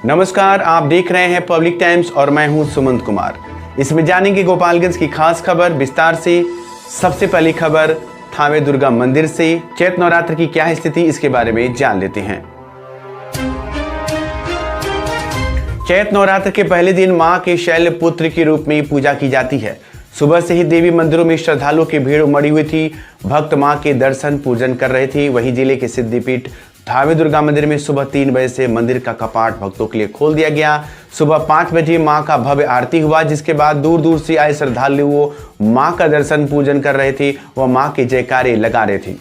नमस्कार, आप देख रहे हैं पब्लिक टाइम्स और मैं हूं सुमंत कुमार। इसमें जानेंगे गोपालगंज की खास खबर विस्तार से। सबसे पहली खबर थावे दुर्गा मंदिर से। चैत्र नवरात्र की क्या स्थिति, इसके बारे में जान लेते हैं। चैत्र नवरात्र के पहले दिन मां के शैल पुत्र के रूप में पूजा की जाती है। सुबह से ही देवी मंदिरों में श्रद्धालुओं की भीड़ उमड़ी हुई थी। भक्त मां के दर्शन पूजन कर रहे थे। वहीं जिले के सिद्धिपीठ थावे दुर्गा मंदिर में सुबह 3 बजे से मंदिर का कपाट भक्तों के लिए खोल दिया गया। सुबह 5 बजे मां का भव्य आरती हुआ, जिसके बाद दूर दूर से आए श्रद्धालु मां का दर्शन पूजन कर रहे थे व मां के जयकारे लगा रहे थे।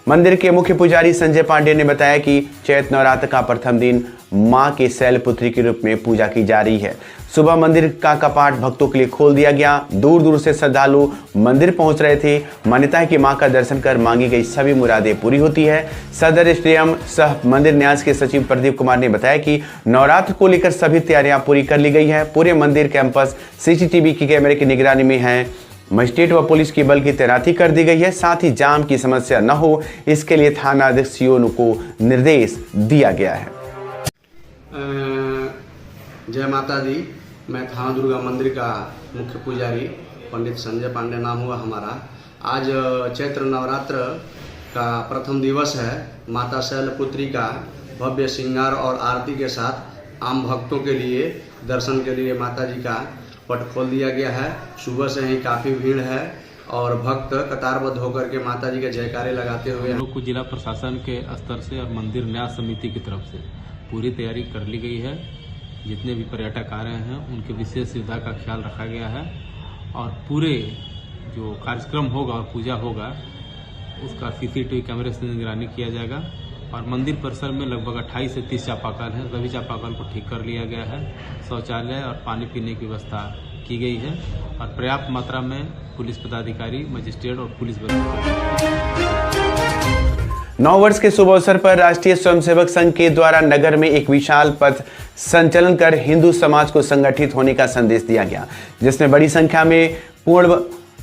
मंदिर के मुख्य पुजारी संजय पांडे ने बताया कि चैत्र नवरात्र का प्रथम दिन मां के शैलपुत्री के रूप में पूजा की जा रही है। सुबह मंदिर का कपाट भक्तों के लिए खोल दिया गया। दूर दूर से श्रद्धालु मंदिर पहुंच रहे थे। मान्यता है कि मां का दर्शन कर मांगी गई सभी मुरादें पूरी होती है। सदर एसडीएम सह मंदिर न्यास के सचिव प्रदीप कुमार ने बताया कि नवरात्र को लेकर सभी तैयारियां पूरी कर ली गई है। पूरे मंदिर कैंपस सीसीटीवी की कैमरे की निगरानी में है। मजिस्ट्रेट व पुलिस की बल की तैनाती कर दी गई है। साथ ही जाम की समस्या न हो, इसके लिए थाना अध्यक्षों को निर्देश दिया गया है। जय माता दी। मैं थाना दुर्गा मंदिर का मुख्य पुजारी पंडित संजय पांडे नाम हुआ हमारा। आज चैत्र नवरात्र का प्रथम दिवस है। माता शैलपुत्री का भव्य श्रृंगार और आरती के साथ आम भक्तों के लिए दर्शन के लिए माता जी का पट खोल दिया गया है। सुबह से ही काफ़ी भीड़ है और भक्त कतारबद्ध होकर के माता जी के जयकारे लगाते हुए हम लोग को जिला प्रशासन के स्तर से और मंदिर न्यास समिति की तरफ से पूरी तैयारी कर ली गई है। जितने भी पर्यटक आ रहे हैं उनकी विशेष सुविधा का ख्याल रखा गया है और पूरे जो कार्यक्रम होगा और पूजा होगा उसका सीसीटीवी कैमरे से निगरानी किया जाएगा। और मंदिर परिसर में लगभग 28 से 30 चापाकल हैं। सभी चापाकल को ठीक कर लिया गया है। शौचालय और पानी पीने की व्यवस्था की गई है और पर्याप्त मात्रा में पुलिस पदाधिकारी, मजिस्ट्रेट और पुलिस बल। 9 वर्ष के शुभ अवसर पर राष्ट्रीय स्वयंसेवक संघ के द्वारा नगर में एक विशाल पथ संचलन कर हिंदू समाज को संगठित होने का संदेश दिया गया, जिसमें बड़ी संख्या में पूर्ण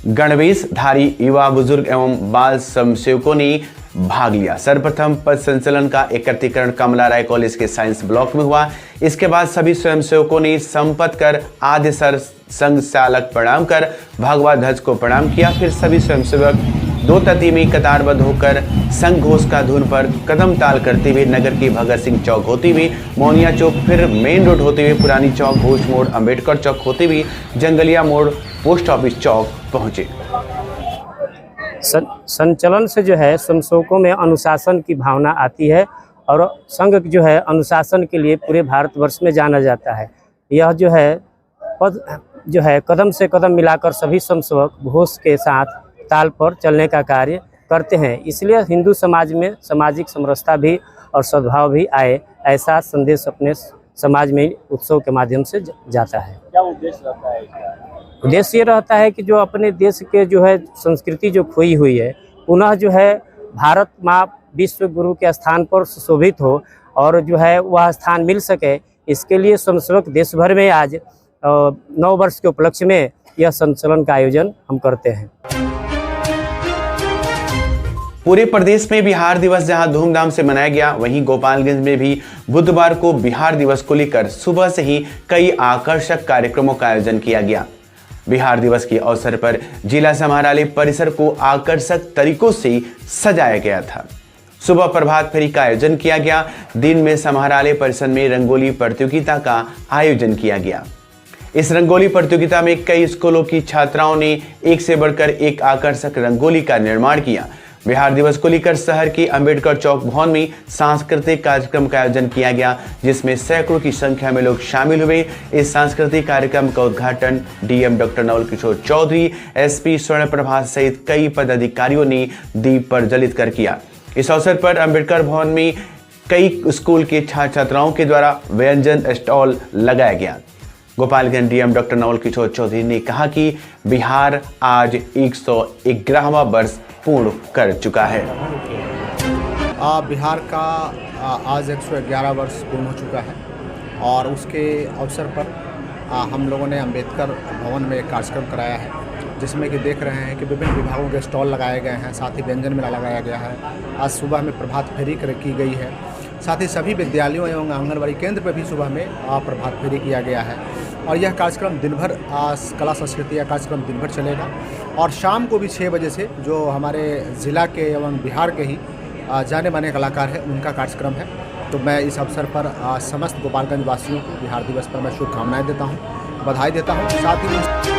गणवेशधारी युवा, बुजुर्ग एवं बाल स्वयंसेवकों ने भाग लिया। सर्वप्रथम पथ संचलन का एकत्रीकरण कमला राय कॉलेज के साइंस ब्लॉक में हुआ। इसके बाद सभी स्वयंसेवकों ने संपत कर आद्य सर संघ चालक प्रणाम कर भगवा ध्वज को प्रणाम किया। फिर सभी स्वयंसेवक 2 तती में कतारबद्ध होकर संघ घोष का धुन पर कदम ताल करते हुए नगर के भगत सिंह चौक होते हुए मोनिया चौक, फिर मेन रोड होते हुए पुरानी चौक, घोष मोड़, अंबेडकर चौक होते हुए जंगलिया मोड़, पोस्ट ऑफिस चौक पहुंचे। संचलन से जो है स्वयंसेवकों में अनुशासन की भावना आती है और संघ जो है अनुशासन के लिए पूरे भारतवर्ष में जाना जाता है। यह जो है पद जो है कदम से कदम मिलाकर सभी स्वयंसेवक घोष के साथ ताल पर चलने का कार्य करते हैं। इसलिए हिंदू समाज में सामाजिक समरसता भी और सद्भाव भी आए, ऐसा संदेश अपने समाज में उत्सव के माध्यम से जाता है। क्या उद्देश्य रहता है इसका? उद्देश्य ये रहता है कि जो अपने देश के जो है संस्कृति जो खोई हुई है, पुनः जो है भारत माँ विश्व गुरु के स्थान पर सुशोभित हो और जो है वह स्थान मिल सके, इसके लिए स्वयंसेवक देश भर में आज 9 वर्ष के उपलक्ष्य में यह संचलन का आयोजन हम करते हैं। पूरे प्रदेश में बिहार दिवस जहां धूमधाम से मनाया गया, वहीं गोपालगंज में भी बुधवार को बिहार दिवस को लेकर सुबह से ही कई आकर्षक कार्यक्रमों का आयोजन किया गया। बिहार दिवस के अवसर पर जिला समाहरणालय परिसर को आकर्षक तरीकों से सजाया गया था। सुबह प्रभात फेरी का आयोजन किया गया। दिन में समाहरणालय परिसर में रंगोली प्रतियोगिता का आयोजन किया गया। इस रंगोली प्रतियोगिता में कई स्कूलों की छात्राओं ने एक से बढ़कर एक आकर्षक रंगोली का निर्माण किया। बिहार दिवस को लेकर शहर के अंबेडकर चौक भवन में सांस्कृतिक कार्यक्रम का आयोजन किया गया, जिसमें सैकड़ों की संख्या में लोग शामिल हुए। इस सांस्कृतिक कार्यक्रम का उद्घाटन DM doctor Naval Kishore Chaudhary, SP स्वर्ण प्रभा सहित कई पदाधिकारियों ने दीप प्रज्वलित कर किया। इस अवसर पर अंबेडकर भवन में कई स्कूल के छात्र छात्राओं के द्वारा व्यंजन स्टॉल लगाया गया। गोपालगंज डीएम डॉक्टर नवल किशोर चौधरी ने कहा कि बिहार आज 111वां वर्ष पूर्ण कर चुका है। बिहार का आज 111 वर्ष पूर्ण हो चुका है और उसके अवसर पर हम लोगों ने अंबेडकर भवन में एक कार्यक्रम कराया है, जिसमें कि देख रहे हैं कि विभिन्न विभागों के स्टॉल लगाए गए हैं, साथ ही व्यंजन मेला लगाया गया है। आज सुबह में प्रभात फेरी की गई है साथ ही सभी विद्यालयों एवं आंगनबाड़ी केंद्र पर भी सुबह में प्रभात फेरी किया गया है। और यह कार्यक्रम दिन भर कला संस्कृति का कार्यक्रम दिन भर चलेगा और शाम को भी 6 बजे से जो हमारे ज़िला के एवं बिहार के ही जाने माने कलाकार हैं उनका कार्यक्रम है। तो मैं इस अवसर पर समस्त गोपालगंज वासियों को बिहार दिवस पर मैं शुभकामनाएं देता हूं, बधाई देता हूं। साथ ही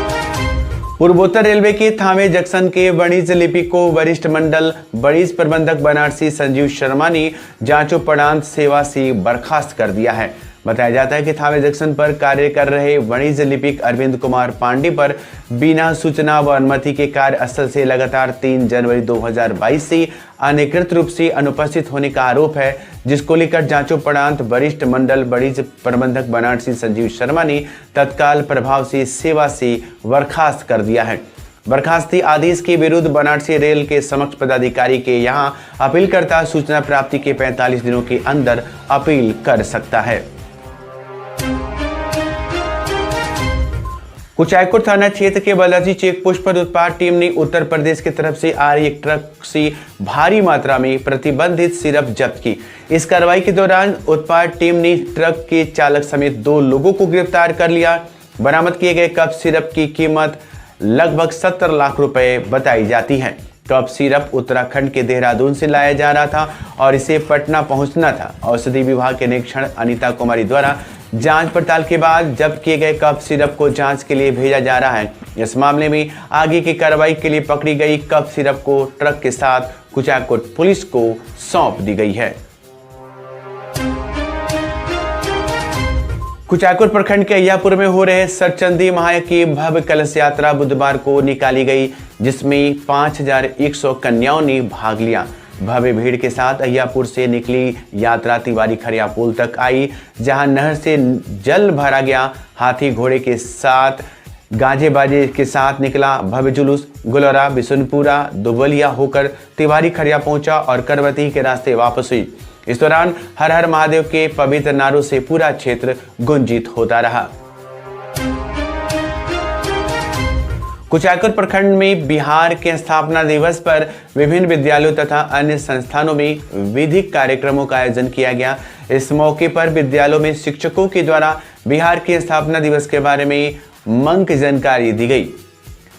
पूर्वोत्तर रेलवे के थावे जंक्शन के वाणिज्य लिपिक को वरिष्ठ मंडल वाणिज्य प्रबंधक बनारसी संजीव शर्मा ने जांचोपड़ताल सेवा से बर्खास्त कर दिया है। बताया जाता है कि थावे जंक्शन पर कार्य कर रहे वाणिज्य लिपिक अरविंद कुमार पांडे पर बिना सूचना व अनुमति के कार्यस्थल से लगातार 3 जनवरी 2022 से अनधिकृत रूप से अनुपस्थित होने का आरोप है, जिसको लेकर जांचोपड़ताल वरिष्ठ मंडल वाणिज्य प्रबंधक बनारसी संजीव शर्मा ने तत्काल प्रभाव से सेवा से बर्खास्त कर दिया है। बर्खास्ती आदेश के विरुद्ध बनारसी रेल के समक्ष पदाधिकारी के यहां अपीलकर्ता सूचना प्राप्ति के 45 दिनों के अंदर अपील कर सकता है। कुचायकोट थाना क्षेत्र के बालाजी चेक पोस्ट पर उत्पाद टीम ने उत्तर प्रदेश की तरफ से आ रही एक ट्रक से भारी मात्रा में प्रतिबंधित सिरप जब्त की। इस कार्रवाई के दौरान उत्पाद टीम ने ट्रक के चालक समेत 2 लोगों को गिरफ्तार कर लिया। बरामद किए गए कप सिरप की कीमत लगभग 70 लाख रुपए बताई जाती है। कप सिरप उत्तराखंड के देहरादून से लाया जा रहा था और इसे पटना पहुंचना था। औषधि विभाग के निरीक्षण अनीता कुमारी द्वारा जांच पड़ताल के बाद जब्त किए गए कप सिरप को जांच के लिए भेजा जा रहा है। इस मामले में आगे की कार्रवाई के लिए पकड़ी गई कप सिरप को ट्रक के साथ कुचायकोट पुलिस को सौंप दी गई है। कुचायकोट प्रखंड के अय्यापुर में हो रहे सरचंदी माह की भव्य कलश यात्रा बुधवार को निकाली गई, जिसमें 5100 कन्याओं ने भाग लिया। भव्य भीड़ के साथ अय्यापुर से निकली यात्रा तिवारी खरिया पुल तक आई, जहां नहर से जल भरा गया। हाथी घोड़े के साथ गाजे बाजे के साथ निकला भव्य जुलूस गुलरा बिशुनपुरा दुबलिया होकर तिवारी खरिया पहुंचा और करवती के रास्ते वापस हुई। इस दौरान हर हर महादेव के पवित्र नारों से पूरा क्षेत्र गुंजित होता रहा। कुचायकोट प्रखंड में बिहार के स्थापना दिवस पर विभिन्न विद्यालयों तथा अन्य संस्थानों में विधिक कार्यक्रमों का आयोजन किया गया। इस मौके पर विद्यालयों में शिक्षकों के द्वारा बिहार के स्थापना दिवस के बारे में मंक जानकारी दी गई।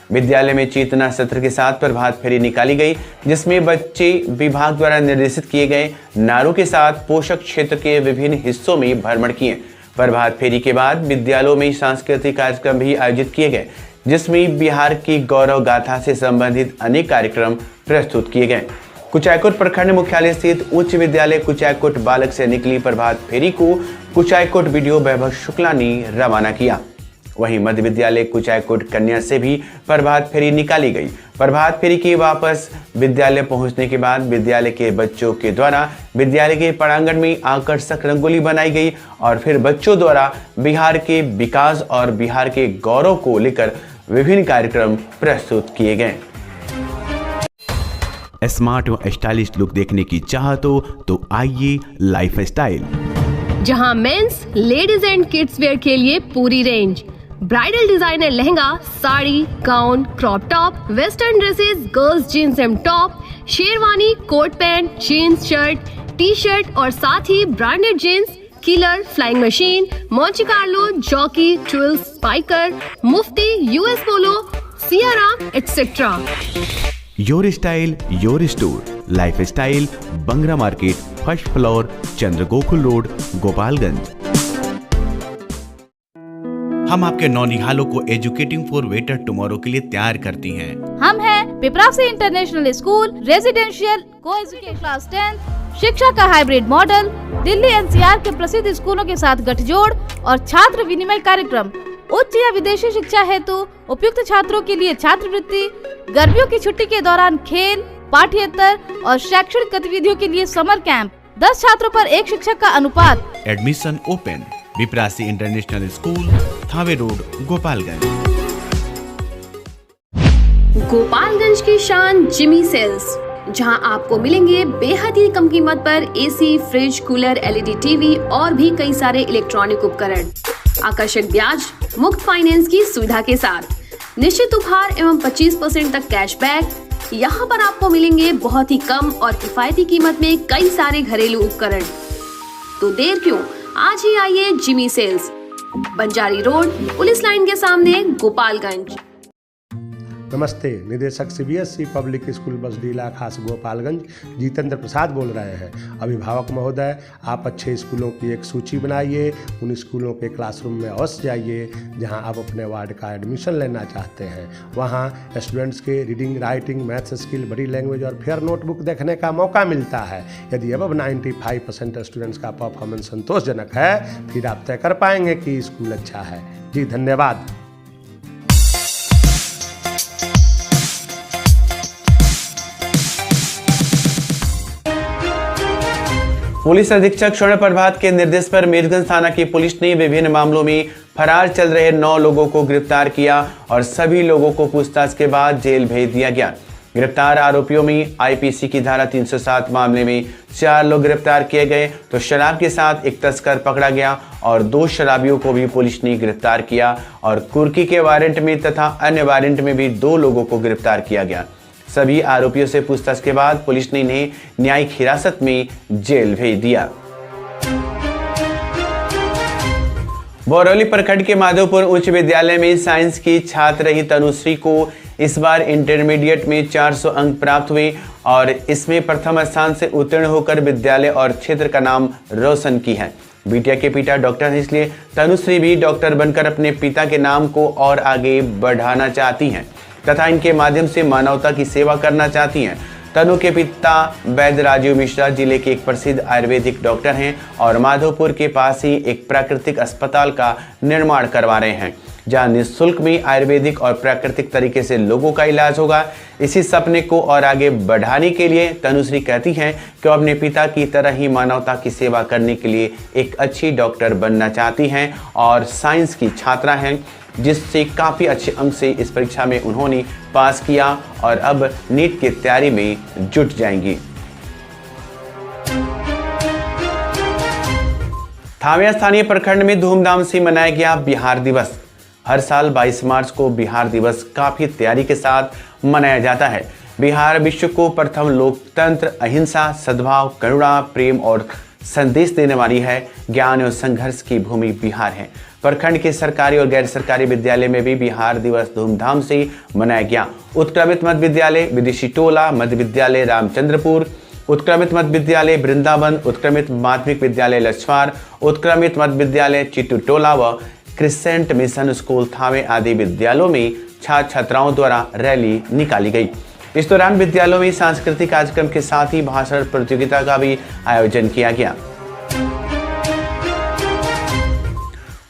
विद्यालय में चेतना सत्र के साथ प्रभात फेरी निकाली गई, जिसमें बच्चे विभाग द्वारा निर्देशित किए गए नारों के साथ पोषक क्षेत्र के विभिन्न हिस्सों में भ्रमण किए। प्रभात फेरी के बाद विद्यालयों में सांस्कृतिक कार्यक्रम भी आयोजित किए गए, जिसमें बिहार की गौरव गाथा से संबंधित अनेक कार्यक्रम प्रस्तुत किए गए। कुचायकोट प्रखंड मुख्यालय स्थित उच्च विद्यालय कुचायकोट बालक से निकली प्रभात फेरी को कुचायकोट वीडियो वैभव शुक्ला ने रवाना किया। वहीं मध्य विद्यालय कुचायकोट कन्या से भी प्रभात फेरी निकाली गई। प्रभात फेरी के वापस विद्यालय पहुंचने के बाद विद्यालय के बच्चों के द्वारा विद्यालय के प्रांगण में आकर्षक रंगोली बनाई गई और फिर बच्चों द्वारा बिहार के विकास और बिहार के गौरव को लेकर विभिन्न कार्यक्रम प्रस्तुत किए गए। स्मार्ट व स्टाइलिश लुक देखने की चाहत हो तो आइए लाइफ स्टाइल, जहां men's, ladies and kids wear के लिए पूरी range, bridal designer lehenga, sari, gown, crop top, western dresses, girls jeans and top, sherwani, coat pant, jeans shirt, T shirt और साथ ही branded jeans, Killer, Flying Machine, Monte Carlo, Jockey, Twills, Spykar, Mufti, US Polo, सियारा etcetera. Your style your store, Life Style, Bangra market, first floor, Chandra Gokul road, Gopalganj. हम आपके नौनिहालों को educating for better tomorrow के लिए तैयार करती हैं। हम हैं Piprasi international school, residential, coeducation class 10, शिक्षा का हाइब्रिड मॉडल, दिल्ली एनसीआर के प्रसिद्ध स्कूलों के साथ गठजोड़ और छात्र विनिमय कार्यक्रम, उच्च या विदेशी शिक्षा हेतु उपयुक्त छात्रों के लिए छात्रवृत्ति, गर्मियों की छुट्टी के दौरान खेल, पाठ्येतर और शैक्षणिक गतिविधियों के लिए समर कैंप, 10 छात्रों पर 1 शिक्षक का अनुपात। Admission open. Viprasi international school, Thawe road, Gopalganj. Gopalganj की शान जिमी सेल्स, जहां आपको मिलेंगे बेहद ही कम कीमत पर AC, fridge, cooler, LED TV और भी कई सारे इलेक्ट्रॉनिक उपकरण। आकर्षक ब्याज, मुफ्त फाइनेंस की सुविधा के साथ, निश्चित उपहार एवं 25% तक कैशबैक। यहाँ पर आपको मिलेंगे बहुत ही कम और किफायती कीमत में कई सारे घरेलू उपकरण। तो देर क्यों, आज ही आइए Jimmy sales, Banjari road, police line के सामने, गोपालगंज। नमस्ते, निदेशक सीबीएसई पब्लिक स्कूल बसडीला खास गोपालगंज जितेंद्र प्रसाद बोल रहे हैं। अभिभावक महोदय, आप अच्छे स्कूलों की एक सूची बनाइए, उन स्कूलों के क्लासरूम में अवश्य जाइए जहां आप अपने वार्ड का एडमिशन लेना चाहते हैं। वहां स्टूडेंट्स के रीडिंग, राइटिंग, मैथ्स स्किल, बड़ी लैंग्वेज और फेयर नोटबुक देखने का मौका मिलता है। यदि अब 95% स्टूडेंट्स का परफॉर्मेंस संतोषजनक है, फिर आप तय कर पाएंगे कि स्कूल अच्छा है। जी धन्यवाद। पुलिस अधीक्षक स्वर्ण प्रभात के निर्देश पर मीरगंज थाना की पुलिस ने विभिन्न मामलों में फरार चल रहे 9 लोगों को गिरफ्तार किया और सभी लोगों को पूछताछ के बाद जेल भेज दिया गया। गिरफ्तार आरोपियों में आईपीसी की धारा 307 मामले में 4 लोग गिरफ्तार किए गए, तो शराब के साथ एक तस्कर पकड़ा गया और 2 शराबियों को भी पुलिस ने गिरफ्तार किया और कुर्की के वारंट में तथा अन्य वारंट में भी 2 लोगों को गिरफ्तार किया गया। सभी आरोपियों से पूछताछ के बाद पुलिस ने इन्हें न्यायिक हिरासत में जेल भेज दिया। बरौली प्रखंड के माधोपुर उच्च विद्यालय में साइंस की छात्र रही तनुश्री को इस बार इंटरमीडिएट में 400 अंक प्राप्त हुए और इसमें प्रथम स्थान से उत्तीर्ण होकर विद्यालय और क्षेत्र का नाम रोशन की है। बिटिया के पिता डॉक्टर हैं, इसलिए तनुश्री भी डॉक्टर बनकर अपने पिता के नाम को और आगे बढ़ाना चाहती हैं तथा इनके माध्यम से मानवता की सेवा करना चाहती हैं। तनु के पिता वैद्य राजीव मिश्रा जिले के एक प्रसिद्ध आयुर्वेदिक डॉक्टर हैं और माधोपुर के पास ही एक प्राकृतिक अस्पताल का निर्माण करवा रहे हैं, जहां निःशुल्क में आयुर्वेदिक और प्राकृतिक तरीके से लोगों का इलाज होगा। इसी सपने को और आगे बढ़ाने के लिए तनुश्री कहती हैं कि वो अपने पिता की तरह ही मानवता की सेवा करने के लिए एक अच्छी डॉक्टर बनना चाहती हैं और साइंस की छात्रा हैं, जिससे काफ़ी अच्छे अंक से इस परीक्षा में उन्होंने पास किया और अब नीट की तैयारी में जुट जाएंगी। थावे स्थानीय प्रखंड में धूमधाम से मनाया गया बिहार दिवस। हर साल 22 मार्च को बिहार दिवस काफ़ी तैयारी के साथ मनाया जाता है। बिहार विश्व को प्रथम लोकतंत्र, अहिंसा, सद्भाव, करुणा, प्रेम और संदेश देने वाली है। ज्ञान और संघर्ष की भूमि बिहार है। प्रखंड के सरकारी और गैर सरकारी विद्यालय में भी बिहार दिवस धूमधाम से मनाया गया। उत्क्रमित मध्य विद्यालय विदेशी टोला, मध्य विद्यालय रामचंद्रपुर, उत्क्रमित मध्य विद्यालय वृंदावन, उत्क्रमित माध्यमिक विद्यालय लछवार, उत्क्रमित मध्य विद्यालय चिट्टू टोला व क्रिसेंट मिशन स्कूल थावे आदि विद्यालयों में छात्र छात्राओं द्वारा रैली निकाली गई। इस दौरान विद्यालयों में सांस्कृतिक कार्यक्रम के साथ ही भाषण प्रतियोगिता का भी आयोजन किया गया।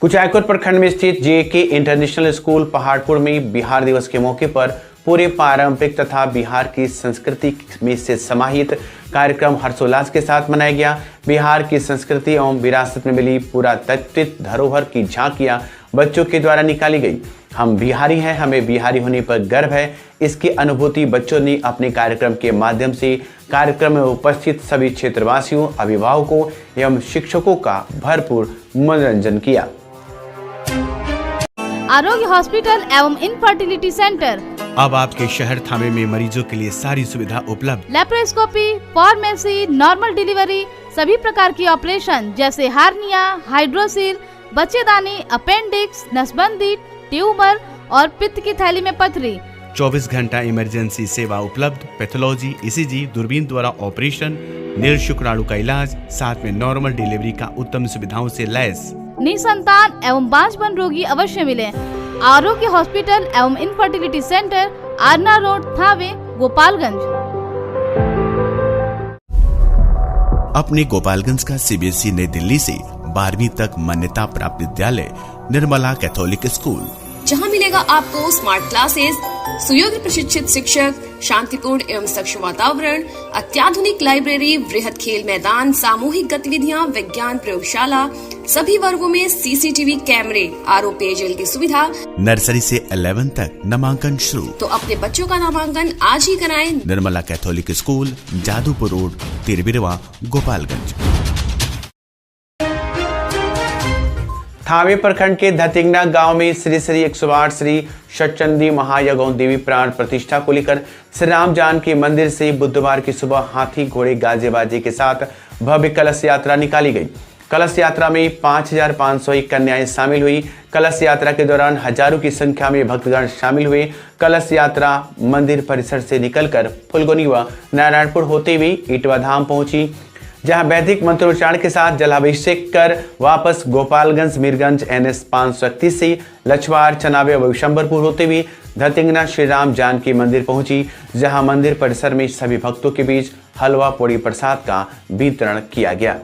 कुचायकोट प्रखंड में स्थित जेके इंटरनेशनल स्कूल पहाड़पुर में बिहार दिवस के मौके पर पूरे पारंपरिक तथा बिहार की संस्कृति में से समाहित कार्यक्रम हर्षोल्लास के साथ मनाया गया। बिहार की संस्कृति एवं विरासत में मिली पुरातात्विक धरोहर की झांकियां बच्चों के द्वारा निकाली गई। हम बिहारी हैं, हमें बिहारी होने पर गर्व है। इसकी अनुभूति बच्चों ने अपने कार्यक्रम के माध्यम से कार्यक्रम में उपस्थित सभी क्षेत्रवासियों, अभिभावकों एवं शिक्षकों का भरपूर मनोरंजन किया। आरोग्य हॉस्पिटल एवं इनफर्टिलिटी सेंटर अब आपके शहर थावे में मरीजों के लिए सारी सुविधा उपलब्ध। लेप्रोस्कोपी, फार्मेसी, नॉर्मल डिलीवरी, सभी प्रकार की ऑपरेशन जैसे हार्निया, हाइड्रोसिल, बच्चेदानी, अपेंडिक्स, नसबंदी, ट्यूमर और पित्त की थैली में पथरी। 24 घंटा इमरजेंसी सेवा उपलब्ध। पैथोलॉजी, ईसीजी, दूरबीन द्वारा ऑपरेशन, निःशुक्राणु का इलाज, साथ में नॉर्मल डिलीवरी का उत्तम सुविधाओं से लैस। निसंतान एवं बांझपन रोगी अवश्य मिले। आरोग्य हॉस्पिटल एवं infertility centre, Aarna road, Thawe, Gopalganj. अपने गोपालगंज का सीबीएसई नई दिल्ली से 12वीं तक मान्यता प्राप्त विद्यालय निर्मला कैथोलिक स्कूल, जहां मिलेगा आपको स्मार्ट क्लासेस, सुयोग्य प्रशिक्षित शिक्षक, शांतिपूर्ण एवं स्वच्छ वातावरण, अत्याधुनिक लाइब्रेरी, वृहद खेल मैदान, सामूहिक गतिविधियां, विज्ञान प्रयोगशाला, सभी वर्गों में सीसीटीवी कैमरे, आरओ पेयजल की सुविधा। नर्सरी से 11 तक नामांकन शुरू। तो अपने बच्चों का नामांकन आज ही कराएं। Nirmala Catholic school, Jadupur road, Tirbirwa, Gopalganj. Thawe प्रखंड के धतिंगना गांव में श्री श्री 108 श्री षटचंडी महायज्ञ देवी प्राण प्रतिष्ठा को लेकर श्री राम जानकी मंदिर से बुधवार की सुबह हाथी, घोड़े, गाजे बाजे के साथ भव्य कलश यात्रा निकाली गई। कलश यात्रा में 5,501 कन्याएं शामिल हुई। कलश यात्रा के दौरान हजारों की संख्या में भक्तगण शामिल हुए। कलश यात्रा मंदिर परिसर से निकलकर फुलगोनी व नारायणपुर होते हुए इटवा धाम पहुंची, जहां वैदिक मंत्रोच्चारण के साथ जलाभिषेक कर वापस गोपालगंज, मीरगंज, NS 531 से लछवार, चनावे व विशंबरपुर होते हुए धतिंगना श्री राम जानकी मंदिर पहुंची, जहां मंदिर परिसर में सभी भक्तों के बीच हलवा पूड़ी प्रसाद का वितरण किया गया।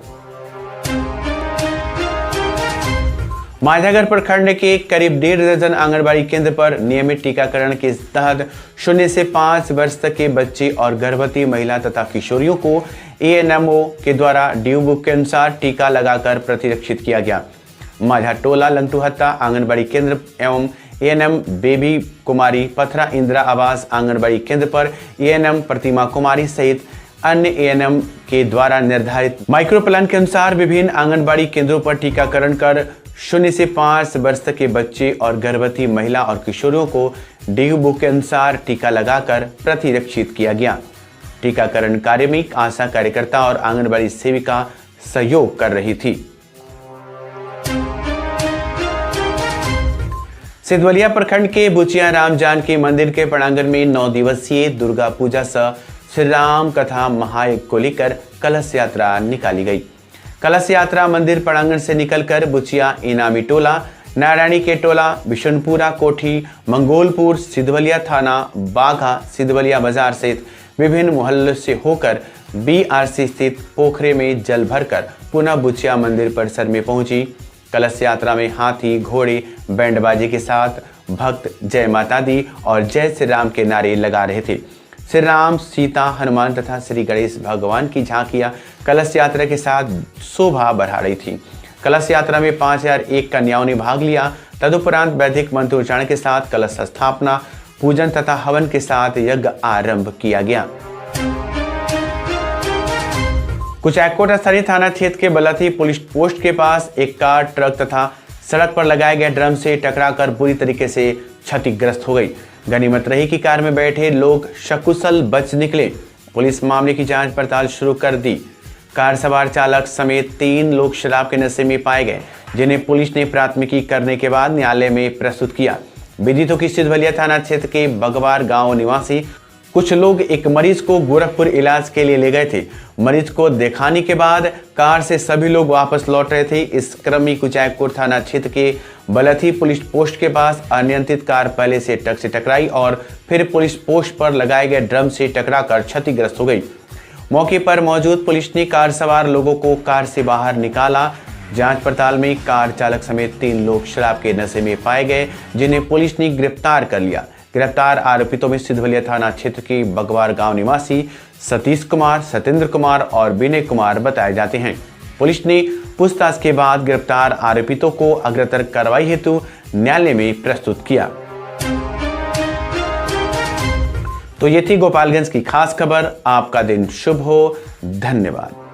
माझागर प्रखंड के करीब 1.5 दर्जन आंगनबाड़ी केंद्र पर नियमित टीकाकरण के तहत 0 से 5 वर्ष तक के बच्चे और गर्भवती महिला तथा किशोरियों को ANMO के द्वारा ड्यू बुक के अनुसार टीका लगाकर प्रतिरक्षित किया गया। माझा टोला लंगटूहत्ता आंगनबाड़ी केंद्र एवं ANM बेबी कुमारी पथरा इंदिरा आवास आंगनबाड़ी केंद्र पर ANM प्रतिमा कुमारी सहित अन्य ANM के द्वारा निर्धारित माइक्रो प्लान के अनुसार विभिन्न आंगनबाड़ी केंद्रों पर टीकाकरण कर 0 से 5 वर्ष तक के बच्चे और गर्भवती महिला और किशोरियों को ड्यू बुक के अनुसार टीका लगाकर प्रतिरक्षित किया गया। टीकाकरण कार्य में आशा कार्यकर्ता और आंगनबाड़ी सेविका सहयोग कर रही थी। सिद्धवलिया प्रखंड के बुचिया राम जानकी मंदिर के प्रांगण में 9 दिवसीय दुर्गा पूजा सह श्री राम कथा महायज्ञ को लेकर कलश यात्रा निकाली गई। कलश यात्रा मंदिर प्रांगण से निकलकर बुचिया, इनामी टोला, नारायणी के टोला, बिशनपुरा कोठी, मंगोलपुर, सिद्धवलिया थाना, बाघा, सिद्धवलिया बाजार सहित विभिन्न मोहल्लों से होकर BRC स्थित पोखरे में जल भरकर पुनः बुचिया मंदिर परिसर में पहुंची। कलश यात्रा में हाथी, घोड़े, बैंडबाजी के साथ भक्त जय माता दी और जय श्री राम के नारे लगा रहे थे। श्री राम, सीता, हनुमान तथा श्री गणेश भगवान की झांकियां कलश यात्रा के साथ शोभा बढ़ा रही थी। कलश यात्रा में 5,001 कन्याओं ने भाग लिया। तदुपरांत वैदिक मंत्रोच्चारण के साथ कलश स्थापना, पूजन तथा हवन के साथ यज्ञ आरंभ किया गया। कुचायकोट स्थानीय थाना क्षेत्र के बलथी पुलिस पोस्ट के पास एक कार ट्रक तथा सड़क पर लगाए गए ड्रम से टकराकर बुरी तरीके से क्षतिग्रस्त हो गई। गनीमत रही कि कार में बैठे लोग सकुशल बच निकले। पुलिस मामले की जांच पड़ताल शुरू कर दी। कार सवार चालक समेत 3 लोग शराब के नशे में पाए गए, जिन्हें पुलिस ने प्राथमिकी करने के बाद न्यायालय में प्रस्तुत किया। विदित हो कि सिद्धवलिया थाना क्षेत्र के बगवार गांव निवासी कुछ लोग एक मरीज को गोरखपुर इलाज के लिए ले गए थे। मरीज को दिखाने के बाद कार से सभी लोग वापस लौट रहे थे। इस क्रम में कुचायकोट थाना क्षेत्र के बलथी पुलिस पोस्ट के पास अनियंत्रित कार पहले से ट्रक से टकराई और फिर पुलिस पोस्ट पर लगाए गए ड्रम से टकराकर क्षतिग्रस्त हो गई। मौके पर मौजूद पुलिस ने कार सवार लोगों को कार से बाहर निकाला। जांच पड़ताल में कार चालक समेत 3 लोग शराब के नशे में पाए गए, जिन्हें पुलिस ने गिरफ्तार कर लिया। गिरफ्तार आरोपितों में सिद्धवलिया थाना क्षेत्र के बगवार गांव निवासी सतीश कुमार, सत्येंद्र कुमार और विनय कुमार बताए जाते हैं। पुलिस ने पूछताछ के बाद गिरफ्तार आरोपितों को अग्रतर कार्रवाई हेतु न्यायालय में प्रस्तुत किया। तो ये थी गोपालगंज की खास खबर। आपका दिन शुभ हो। धन्यवाद।